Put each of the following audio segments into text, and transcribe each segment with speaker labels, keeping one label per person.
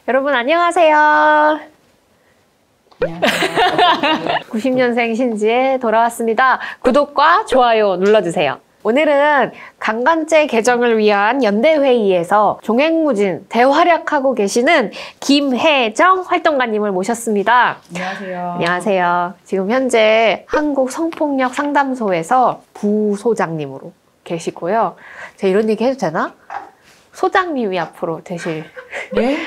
Speaker 1: 여러분 안녕하세요. 90년생 신지에 돌아왔습니다. 구독과 좋아요 눌러주세요. 오늘은 강간죄 개정을 위한 연대회의에서 종횡무진 대활약하고 계시는 김혜정 활동가님을 모셨습니다.
Speaker 2: 안녕하세요.
Speaker 1: 안녕하세요. 지금 현재 한국성폭력상담소에서 부소장님으로 계시고요. 제가 이런 얘기 해도 되나? 소장님이 앞으로 되실
Speaker 2: 네?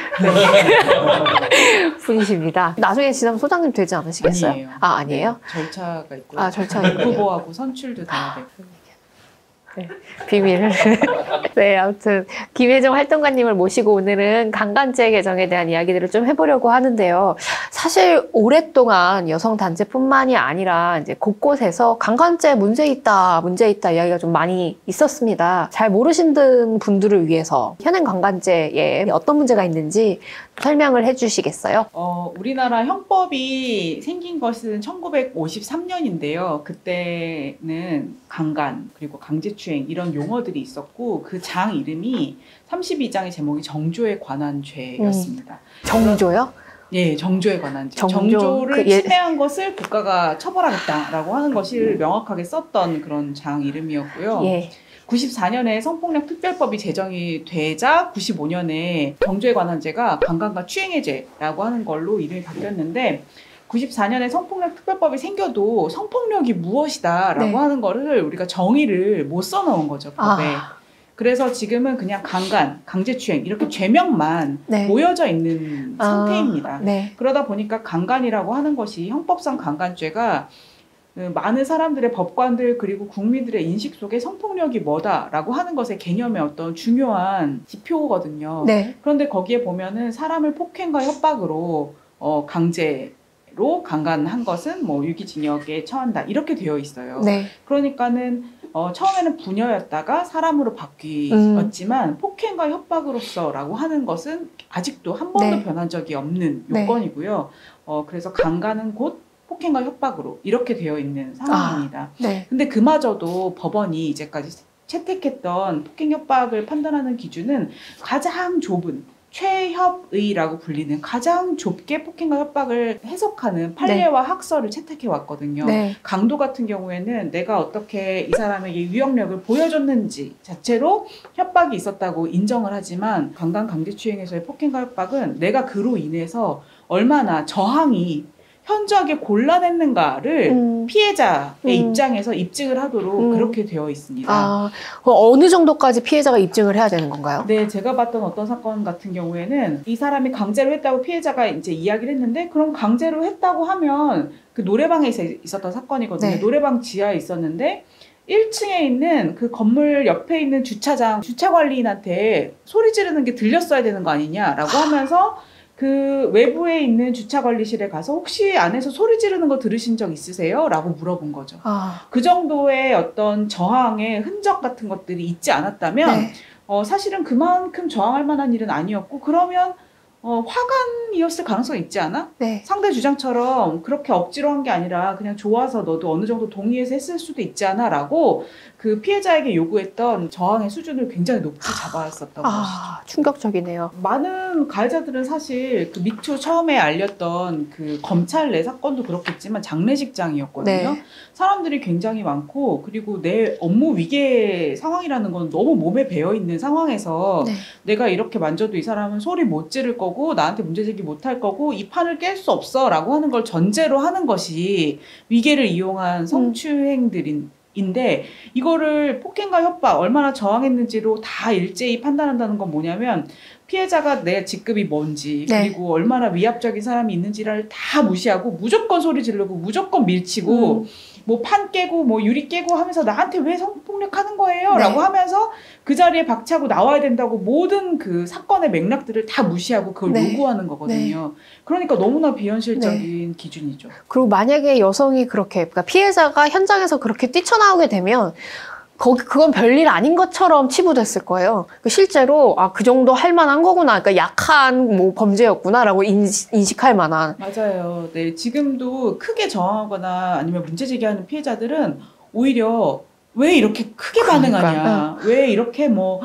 Speaker 1: 분이십니다. 나중에 지나면 소장님 되지 않으시겠어요?
Speaker 2: 아니에요.
Speaker 1: 아니에요?
Speaker 2: 네, 절차가 있고요.
Speaker 1: 아, 절차가 있고요.
Speaker 2: 후보하고 선출도 돼야 되고.
Speaker 1: 네, 비밀을. 네, 아무튼 김혜정 활동가님을 모시고 오늘은 강간죄 개정에 대한 이야기들을 좀 해보려고 하는데요. 사실 오랫동안 여성 단체뿐만이 아니라 이제 곳곳에서 강간죄 문제 있다 이야기가 좀 많이 있었습니다. 잘 모르시는 분들을 위해서 현행 강간죄에 어떤 문제가 있는지 설명을 해주시겠어요?
Speaker 2: 우리나라 형법이 생긴 것은 1953년인데요. 그때는 강간 그리고 강제추행 이런 용어들이 있었고 그 장 이름이 32장의 제목이 정조에 관한 죄였습니다.
Speaker 1: 정조요?
Speaker 2: 예, 정조에 관한 죄.
Speaker 1: 정조,
Speaker 2: 정조를 침해한 것을 국가가 처벌하겠다라고 하는 것을 명확하게 썼던 그런 장 이름이었고요.
Speaker 1: 예.
Speaker 2: 94년에 성폭력 특별법이 제정이 되자 95년에 정조에 관한 죄가 강간과 추행의 죄라고 하는 걸로 이름이 바뀌었는데 94년에 성폭력 특별법이 생겨도 성폭력이 무엇이다라고
Speaker 1: 네.
Speaker 2: 하는 거를 우리가 정의를 못 써놓은 거죠, 법에. 그래서 지금은 그냥 강간, 강제추행 이렇게 죄명만
Speaker 1: 네.
Speaker 2: 모여져 있는 상태입니다.
Speaker 1: 네.
Speaker 2: 그러다 보니까 강간이라고 하는 것이 형법상 강간죄가 많은 사람들의 법관들 그리고 국민들의 인식 속에 성폭력이 뭐다라고 하는 것의 개념의 어떤 중요한 지표거든요.
Speaker 1: 네.
Speaker 2: 그런데 거기에 보면은 사람을 폭행과 협박으로 강제로 강간한 것은 뭐 유기징역에 처한다 이렇게 되어 있어요.
Speaker 1: 네.
Speaker 2: 그러니까는 처음에는 부녀였다가 사람으로 바뀌었지만 폭행과 협박으로서라고 하는 것은 아직도 한 번도
Speaker 1: 네.
Speaker 2: 변한 적이 없는
Speaker 1: 네.
Speaker 2: 요건이고요. 그래서 강간은 곧 폭행과 협박으로 이렇게 되어 있는 상황입니다.
Speaker 1: 네.
Speaker 2: 근데 그마저도 법원이 이제까지 채택했던 폭행 협박을 판단하는 기준은 가장 좁은 최협의라고 불리는 가장 좁게 폭행과 협박을 해석하는 판례와 학설을 채택해 왔거든요.
Speaker 1: 네.
Speaker 2: 강도 같은 경우에는 내가 어떻게 이 사람에게 유형력을 보여줬는지 자체로 협박이 있었다고 인정을 하지만 강간 강제추행에서의 폭행과 협박은 내가 그로 인해서 얼마나 저항이 현저하게 곤란했는가를 피해자의 입장에서 입증을 하도록 그렇게 되어 있습니다.
Speaker 1: 어느 정도까지 피해자가 입증을 해야 되는 건가요?
Speaker 2: 네, 제가 봤던 어떤 사건 같은 경우에는 이 사람이 강제로 했다고 피해자가 이제 이야기를 했는데 그럼 강제로 했다고 하면 그 노래방에 있었던 사건이거든요.
Speaker 1: 네.
Speaker 2: 노래방 지하에 있었는데 1층에 있는 그 건물 옆에 있는 주차장 주차관리인한테 소리 지르는 게 들렸어야 되는 거 아니냐라고 하면서 그 외부에 있는 주차관리실에 가서 혹시 안에서 소리 지르는 거 들으신 적 있으세요? 라고 물어본 거죠. 그 정도의 어떤 저항의 흔적 같은 것들이 있지 않았다면
Speaker 1: 네.
Speaker 2: 사실은 그만큼 저항할 만한 일은 아니었고 그러면 화관이었을 가능성이 있지 않아?
Speaker 1: 네.
Speaker 2: 상대 주장처럼 그렇게 억지로 한 게 아니라 그냥 좋아서 너도 어느 정도 동의해서 했을 수도 있지 않아? 라고 그 피해자에게 요구했던 저항의 수준을 굉장히 높이 잡았었던 것이죠.
Speaker 1: 충격적이네요.
Speaker 2: 많은 가해자들은 사실 그 미투 처음에 알렸던 그 검찰 내 사건도 그렇겠지만 장례식장이었거든요.
Speaker 1: 네.
Speaker 2: 사람들이 굉장히 많고 그리고 내 업무 위계 상황이라는 건 너무 몸에 배어있는 상황에서
Speaker 1: 네.
Speaker 2: 내가 이렇게 만져도 이 사람은 소리 못 지를 거고 나한테 문제제기 못 할 거고 이 판을 깰 수 없어 라고 하는 걸 전제로 하는 것이 위계를 이용한 성추행들인데 이거를 폭행과 협박 얼마나 저항했는지로 다 일제히 판단한다는 건 뭐냐면 피해자가 내 직급이 뭔지
Speaker 1: 네.
Speaker 2: 그리고 얼마나 위압적인 사람이 있는지를 다 무시하고 무조건 소리 지르고 무조건 밀치고 뭐 판 깨고 뭐 유리 깨고 하면서 나한테 왜 성폭력하는 거예요?
Speaker 1: 네.
Speaker 2: 라고 하면서 그 자리에 박차고 나와야 된다고 모든 그 사건의 맥락들을 다 무시하고 그걸
Speaker 1: 네.
Speaker 2: 요구하는 거거든요. 그러니까 너무나 비현실적인 기준이죠.
Speaker 1: 그리고 만약에 여성이 그러니까 피해자가 현장에서 그렇게 뛰쳐나오게 되면 그건 별일 아닌 것처럼 치부됐을 거예요. 실제로 그 정도 할 만한 거구나. 그러니까 약한 뭐 범죄였구나라고 인식할 만한.
Speaker 2: 맞아요. 네, 지금도 크게 저항하거나 아니면 문제 제기하는 피해자들은 오히려 왜 이렇게 크게 반응하냐, 왜 이렇게 뭐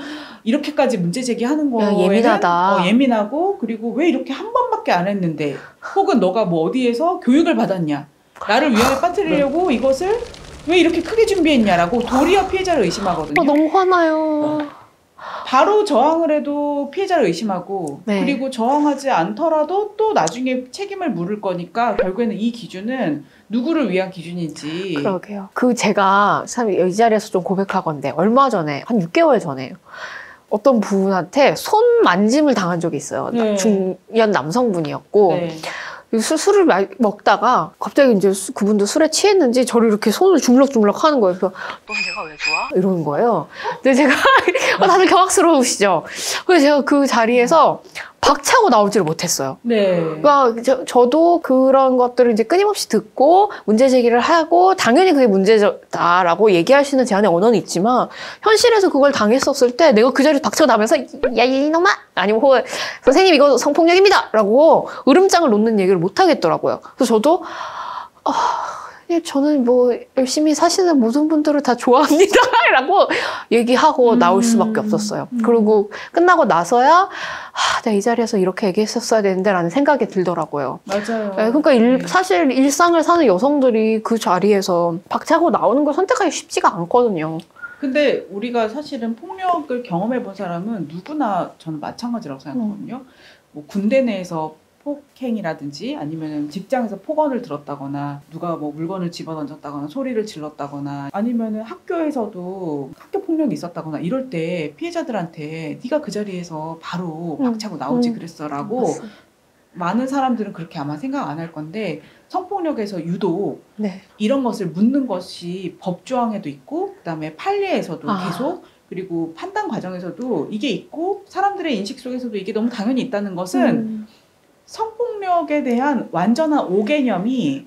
Speaker 2: 이렇게까지 문제 제기하는 거에는
Speaker 1: 예민하다.
Speaker 2: 예민하고 그리고 왜 이렇게 한 번밖에 안 했는데 혹은 너가 뭐 어디에서 교육을 받았냐 나를 위험에 빠뜨리려고 이것을 왜 이렇게 크게 준비했냐라고 도리어 피해자를 의심하거든요.
Speaker 1: 너무 화나요.
Speaker 2: 바로 저항을 해도 피해자를 의심하고
Speaker 1: 네.
Speaker 2: 그리고 저항하지 않더라도 또 나중에 책임을 물을 거니까 결국에는 이 기준은 누구를 위한 기준인지.
Speaker 1: 그러게요. 제가 참 이 자리에서 좀 고백하건데 얼마 전에 한 6개월 전에 어떤 분한테 손 만짐을 당한 적이 있어요.
Speaker 2: 네.
Speaker 1: 중년 남성분이었고
Speaker 2: 네.
Speaker 1: 술을 먹다가 갑자기 이제 그분도 술에 취했는지 저를 이렇게 손을 주물럭주물럭 하는 거예요. 그래서 넌 내가 왜 좋아? 이러는 거예요. 근데 제가 다들 경악스러우시죠. 그래서 제가 그 자리에서 박차고 나오지를 못했어요.
Speaker 2: 네.
Speaker 1: 그러니까 저도 그런 것들을 이제 끊임없이 듣고 문제 제기를 하고 당연히 그게 문제다라고 얘기할 수 있는 제한의 언어는 있지만 현실에서 그걸 당했었을 때 내가 그 자리에서 박차고 나면서 야 이놈아 아니면 혹은 선생님 이거 성폭력입니다 라고 으름장을 놓는 얘기를 못 하겠더라고요. 그래서 저도 저는 뭐 열심히 사시는 모든 분들을 다 좋아합니다 라고 얘기하고 나올 수밖에 없었어요. 그리고 끝나고 나서야 내가 이 자리에서 이렇게 얘기했었어야 되는데 라는 생각이 들더라고요.
Speaker 2: 맞아요.
Speaker 1: 네, 그러니까 사실 일상을 사는 여성들이 그 자리에서 박차고 나오는 걸 선택하기 쉽지가 않거든요.
Speaker 2: 근데 우리가 사실은 폭력을 경험해 본 사람은 누구나 저는 마찬가지라고 생각하거든요. 뭐 군대 내에서 폭행이라든지 아니면 직장에서 폭언을 들었다거나 누가 뭐 물건을 집어던졌다거나 소리를 질렀다거나 아니면 학교에서도 학교 폭력이 있었다거나 이럴 때 피해자들한테 네가 그 자리에서 바로 박차고 나오지 그랬어라고
Speaker 1: 맞습니다.
Speaker 2: 많은 사람들은 그렇게 아마 생각 안 할 건데 성폭력에서 유독
Speaker 1: 네.
Speaker 2: 이런 것을 묻는 것이 법조항에도 있고 그다음에 판례에서도 계속 그리고 판단 과정에서도 이게 있고 사람들의 인식 속에서도 이게 너무 당연히 있다는 것은 성폭력에 대한 완전한 오개념이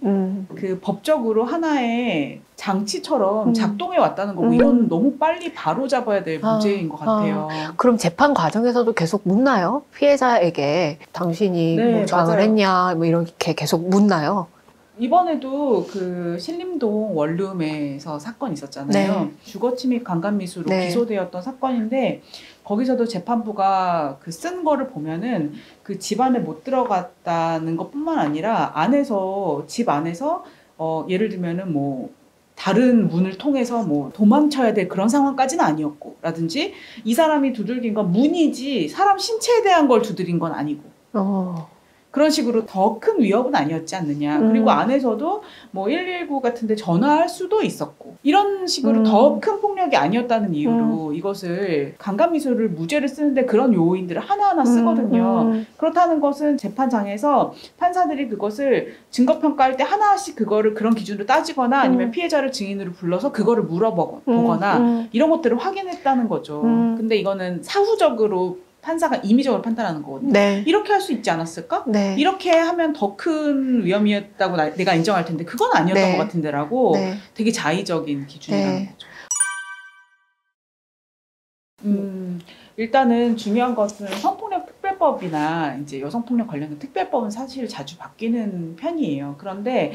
Speaker 2: 그 법적으로 하나의 장치처럼 작동해 왔다는 거고 이건 너무 빨리 바로 잡아야 될 문제인 것 같아요.
Speaker 1: 그럼 재판 과정에서도 계속 묻나요? 피해자에게 당신이
Speaker 2: 네,
Speaker 1: 뭐 저항을
Speaker 2: 맞아요.
Speaker 1: 했냐 뭐 이렇게 계속 묻나요?
Speaker 2: 이번에도 그 신림동 원룸에서 사건 있었잖아요.
Speaker 1: 네.
Speaker 2: 주거침입 강간미수로
Speaker 1: 네.
Speaker 2: 기소되었던 사건인데 거기서도 재판부가 그 쓴 거를 보면은 그 집 안에 못 들어갔다는 것뿐만 아니라 안에서 집 안에서 예를 들면은 뭐 다른 문을 통해서 뭐 도망쳐야 될 그런 상황까지는 아니었고 라든지 이 사람이 두들긴 건 문이지 사람 신체에 대한 걸 두드린 건 아니고 그런 식으로 더 큰 위협은 아니었지 않느냐. 그리고 안에서도 뭐 119 같은데 전화할 수도 있었고 이런 식으로 더 큰 폭력이 아니었다는 이유로 이것을 강간미수를 무죄를 쓰는데 그런 요인들을 하나하나 쓰거든요. 그렇다는 것은 재판장에서 판사들이 그것을 증거평가할 때 하나씩 그거를 그런 기준으로 따지거나 아니면 피해자를 증인으로 불러서 그거를 물어보거나 이런 것들을 확인했다는 거죠. 근데 이거는 사후적으로 판사가 임의적으로 판단하는 거거든요.
Speaker 1: 네.
Speaker 2: 이렇게 할 수 있지 않았을까?
Speaker 1: 네.
Speaker 2: 이렇게 하면 더 큰 위험이었다고 내가 인정할 텐데 그건 아니었던
Speaker 1: 네.
Speaker 2: 것 같은데라고
Speaker 1: 네.
Speaker 2: 되게 자의적인 기준이라는
Speaker 1: 네.
Speaker 2: 거죠. 일단은 중요한 것은 성폭력 특별법이나 이제 여성폭력 관련된 특별법은 사실 자주 바뀌는 편이에요. 그런데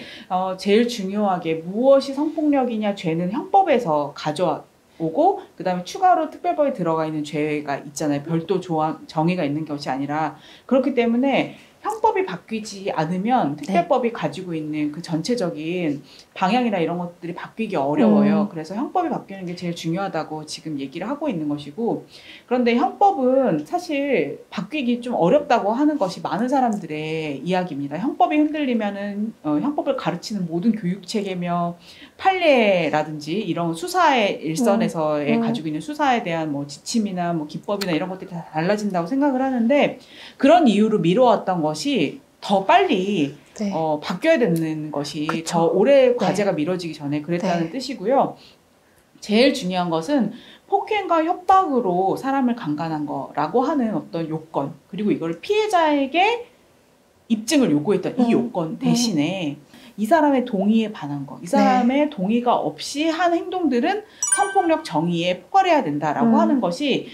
Speaker 2: 제일 중요하게 무엇이 성폭력이냐 죄는 형법에서 가져오고 그다음에 추가로 특별법에 들어가 있는 죄가 있잖아요. 별도 정의가 있는 것이 아니라 그렇기 때문에 형법이 바뀌지 않으면 특별법이 가지고 있는 그 전체적인 방향이나 이런 것들이 바뀌기 어려워요. 그래서 형법이 바뀌는 게 제일 중요하다고 지금 얘기를 하고 있는 것이고 그런데 형법은 사실 바뀌기 좀 어렵다고 하는 것이 많은 사람들의 이야기입니다. 형법이 흔들리면은 형법을 가르치는 모든 교육체계며 판례라든지 이런 수사의 일선에서의 가지고 있는 수사에 대한 뭐 지침이나 뭐 기법이나 이런 것들이 다 달라진다고 생각을 하는데 그런 이유로 미뤄왔던 것이 더 빨리
Speaker 1: 네.
Speaker 2: 바뀌어야 되는 것이
Speaker 1: 그쵸.
Speaker 2: 더 오래 과제가 미뤄지기 전에 그랬다는
Speaker 1: 네.
Speaker 2: 뜻이고요. 제일 중요한 것은 폭행과 협박으로 사람을 강간한 거라고 하는 어떤 요건 그리고 이걸 피해자에게 입증을 요구했던 이 요건 대신에 이 사람의 동의에 반한 거, 이 사람의 동의가 없이 한 행동들은 성폭력 정의에 포괄해야 된다라고 하는 것이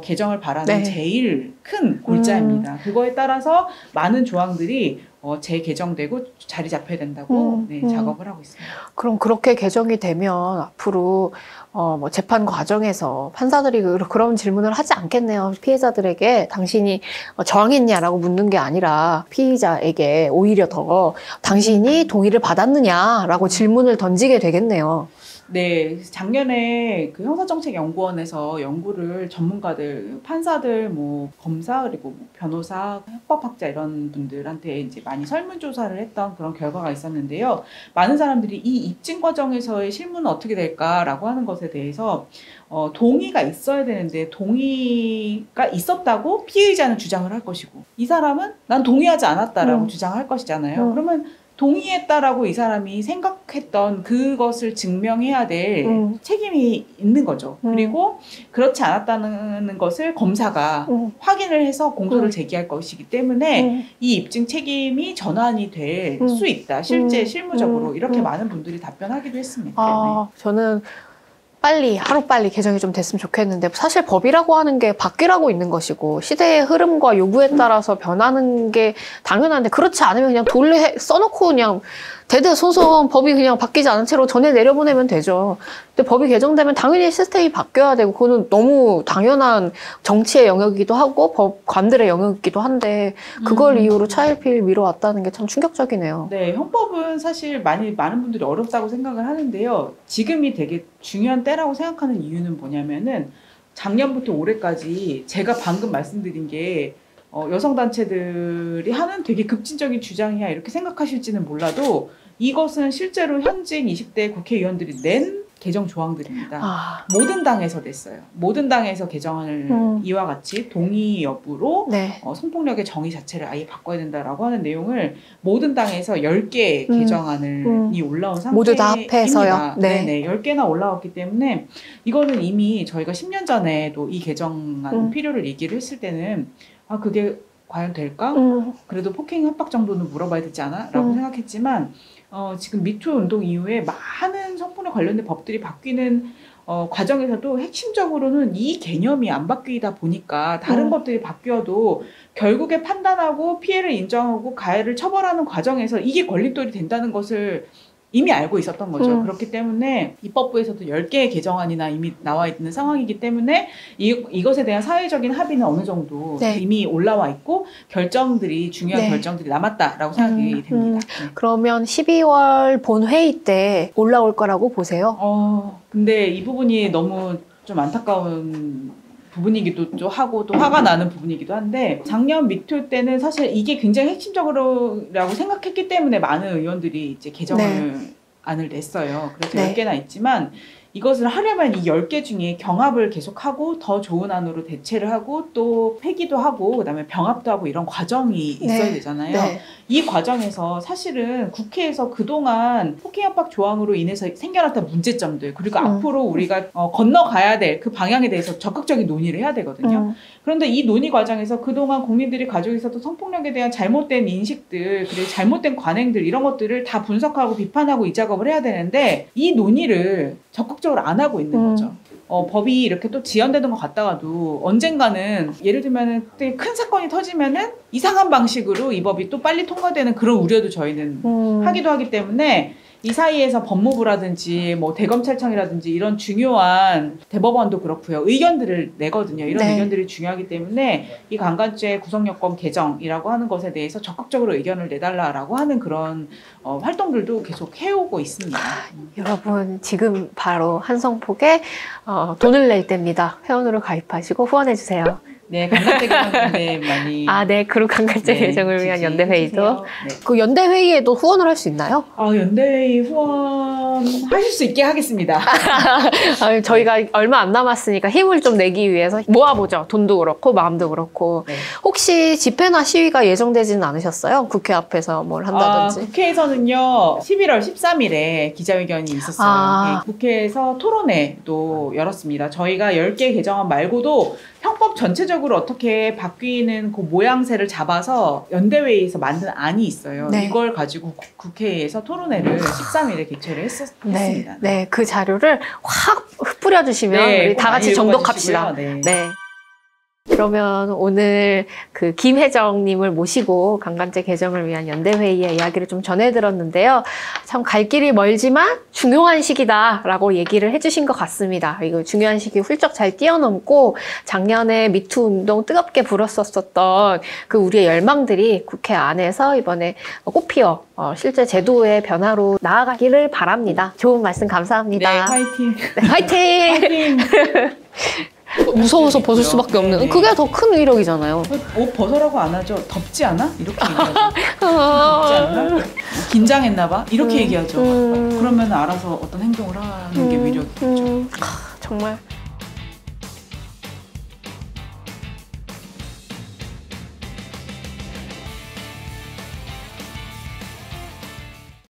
Speaker 2: 개정을 바라는 제일 큰 골자입니다. 그거에 따라서 많은 조항들이 재개정되고 자리 잡혀야 된다고 작업을 하고 있습니다.
Speaker 1: 그럼 그렇게 개정이 되면 앞으로 뭐 재판 과정에서 판사들이 그런 질문을 하지 않겠네요. 피해자들에게 당신이 저항했냐라고 묻는 게 아니라 피의자에게 오히려 더 당신이 동의를 받았느냐라고 질문을 던지게 되겠네요.
Speaker 2: 네, 작년에 그 형사정책연구원에서 연구를 전문가들, 판사들, 뭐 검사 그리고 뭐 변호사, 형법학자 이런 분들한테 이제 많이 설문조사를 했던 그런 결과가 있었는데요. 많은 사람들이 이 입증 과정에서의 실무는 어떻게 될까라고 하는 것에 대해서 동의가 있어야 되는데 동의가 있었다고 피의자는 주장을 할 것이고 이 사람은 난 동의하지 않았다라고 주장할 것이잖아요. 그러면 동의했다라고 이 사람이 생각했던 그것을 증명해야 될 책임이 있는 거죠. 그리고 그렇지 않았다는 것을 검사가 확인을 해서 공소를 제기할 것이기 때문에 이 입증 책임이 전환이 될 수 있다. 실제 실무적으로 이렇게 많은 분들이 답변하기도 했습니다.
Speaker 1: 저는 하루빨리 개정이 좀 됐으면 좋겠는데 사실 법이라고 하는 게 바뀌라고 있는 것이고 시대의 흐름과 요구에 따라서 변하는 게 당연한데 그렇지 않으면 그냥 돌려 써놓고 그냥 대대손손 법이 그냥 바뀌지 않은 채로 전에 내려보내면 되죠. 근데 법이 개정되면 당연히 시스템이 바뀌어야 되고 그거는 너무 당연한 정치의 영역이기도 하고 법관들의 영역이기도 한데 그걸 이유로 차일피일 미뤄왔다는 게 참 충격적이네요.
Speaker 2: 네, 형법은 사실 많은 분들이 어렵다고 생각을 하는데요. 지금이 되게 중요한 때라고 생각하는 이유는 뭐냐면은 작년부터 올해까지 제가 방금 말씀드린 게 여성단체들이 하는 되게 급진적인 주장이야 이렇게 생각하실지는 몰라도 이것은 실제로 현직 20대 국회의원들이 낸 개정 조항들입니다. 모든 당에서 냈어요. 모든 당에서 개정안을 이와 같이 동의 여부로 성폭력의 정의 자체를 아예 바꿔야 된다라고 하는 내용을 모든 당에서 10개 개정안이 올라온 상태입니다.
Speaker 1: 모두 다 합해서요?
Speaker 2: 네, 10개나 올라왔기 때문에 이거는 이미 저희가 10년 전에도 이 개정안 필요를 얘기를 했을 때는 그게 과연 될까? 그래도 폭행 협박 정도는 물어봐야 되지 않아? 라고 생각했지만 지금 미투 운동 이후에 많은 성폭력 관련된 법들이 바뀌는 과정에서도 핵심적으로는 이 개념이 안 바뀌다 보니까 다른 것들이 바뀌어도 결국에 판단하고 피해를 인정하고 가해를 처벌하는 과정에서 이게 걸림돌이 된다는 것을 이미 알고 있었던 거죠. 그렇기 때문에 입법부에서도 10개의 개정안이나 이미 나와 있는 상황이기 때문에 이것에 대한 사회적인 합의는 어느 정도 이미 올라와 있고 중요한 결정들이 남았다라고 생각이 됩니다.
Speaker 1: 그러면 12월 본회의 때 올라올 거라고 보세요?
Speaker 2: 근데 이 부분이 너무 좀 안타까운 부분이기도 하고 또 화가 나는 부분이기도 한데 작년 미투 때는 사실 이게 굉장히 핵심적으로라고 생각했기 때문에 많은 의원들이 이제 개정안을 냈어요. 그래서 10개나 있지만 이것을 하려면 이 10개 중에 경합을 계속하고 더 좋은 안으로 대체를 하고 또 폐기도 하고 그다음에 병합도 하고 이런 과정이 있어야 되잖아요. 이 과정에서 사실은 국회에서 그동안 폭행 협박 조항으로 인해서 생겨났던 문제점들 그리고 앞으로 우리가 건너가야 될 그 방향에 대해서 적극적인 논의를 해야 되거든요. 그런데 이 논의 과정에서 그동안 국민들이 가지고 있었던 성폭력에 대한 잘못된 인식들 그리고 잘못된 관행들 이런 것들을 다 분석하고 비판하고 이 작업을 해야 되는데 이 논의를 적극적으로 안 하고 있는 거죠. 법이 이렇게 또 지연되는 것 같다가도 언젠가는 예를 들면은 되게 큰 사건이 터지면은 이상한 방식으로 이 법이 또 빨리 통과되는 그런 우려도 저희는 하기도 하기 때문에 이 사이에서 법무부라든지 뭐 대검찰청이라든지 이런 중요한 대법원도 그렇고요. 의견들을 내거든요. 이런 의견들이 중요하기 때문에 이 강간죄 구성요건 개정이라고 하는 것에 대해서 적극적으로 의견을 내달라라고 하는 그런 활동들도 계속 해오고 있습니다.
Speaker 1: 여러분 지금 바로 한성폭에 돈을 낼 때입니다. 회원으로 가입하시고 후원해주세요.
Speaker 2: 네, 강간죄 개정에 많이.
Speaker 1: 네, 그리고 강간죄 개정을 위한 연대회의도. 그 연대회의에도 후원을 할 수 있나요?
Speaker 2: 연대회의 후원하실 수 있게 하겠습니다.
Speaker 1: 저희가 얼마 안 남았으니까 힘을 좀 내기 위해서 모아보죠. 돈도 그렇고, 마음도 그렇고. 혹시 집회나 시위가 예정되지는 않으셨어요? 국회 앞에서 뭘 한다든지?
Speaker 2: 국회에서는요, 11월 13일에 기자회견이 있었어요. 국회에서 토론회도 열었습니다. 저희가 10개 개정안 말고도 형법 전체적으로 어떻게 바뀌는 그 모양새를 잡아서 연대회의에서 만든 안이 있어요. 이걸 가지고 국회에서 토론회를 13일에 개최를 했습니다.
Speaker 1: 네, 그 자료를 확 뿌려주시면 우리 다 같이 정독합시다. 네. 그러면 오늘 그 김혜정님을 모시고 강간죄 개정을 위한 연대회의의 이야기를 좀 전해드렸는데요. 참 갈 길이 멀지만 중요한 시기다라고 얘기를 해주신 것 같습니다. 이거 중요한 시기 훌쩍 잘 뛰어넘고 작년에 미투 운동 뜨겁게 불었었던 그 우리의 열망들이 국회 안에서 이번에 꽃피어 실제 제도의 변화로 나아가기를 바랍니다. 좋은 말씀 감사합니다.
Speaker 2: 네, 화이팅.
Speaker 1: 네, 화이팅!
Speaker 2: 화이팅.
Speaker 1: 무서워서 벗을 수밖에 없는.
Speaker 2: 네.
Speaker 1: 그게 더 큰 위력이잖아요.
Speaker 2: 옷 벗으라고 안 하죠. 덥지 않아? 이렇게 얘기하죠. 덥지 않나? 긴장했나 봐? 이렇게 얘기하죠. 그러면 알아서 어떤 행동을 하는 게 위력이겠죠.
Speaker 1: 정말